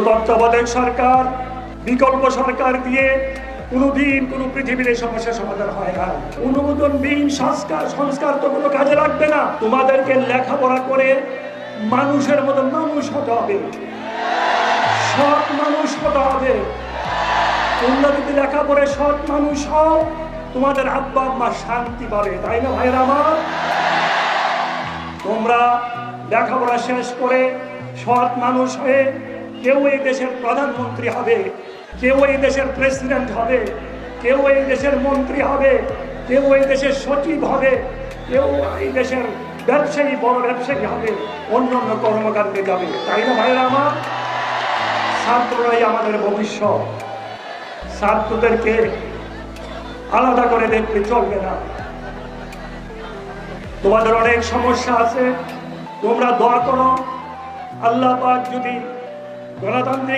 তত্ত্বাবধায়ক সরকার, বিকল্প সরকার দিয়ে কোনোদিন কোনো পৃথিবীর এই সমস্যার সমাধান হয় না। অনুমোদনবিহীন সংস্কার তো কোনো কাজে লাগবে না। তোমাদেরকে লেখাপড়া করে মানুষের মতো মানুষ হতে হবে, সৎ মানুষ হতে হবে। তোমরা যদি লেখাপড়ে সৎ মানুষ হও, তোমাদের আব্বা আম্মা শান্তি পাবে, তাই না ভাইরা আমার? তোমরা লেখাপড়া শেষ করে সৎ মানুষ হয়ে কেউ এই দেশের প্রধানমন্ত্রী হবে, কেউ এই দেশের প্রেসিডেন্ট হবে, কেউ এই দেশের মন্ত্রী হবে, কেউ এই দেশের সচিব হবে, কেউ এই দেশের ব্যবসায়ী, বড় ব্যবসায়ী হবে, অন্যান্য কর্মকাণ্ডে যাবে, তাই না ভাইরা আমার? ছাত্ররাই আমাদের ভবিষ্যৎ। ছাত্রদেরকে আলাদা করে দেখতে চলবে না। তোমাদের অনেক সমস্যা আছে, তোমরা দোয়া করো আল্লাহ পাক যদি গণতান্ত্রিক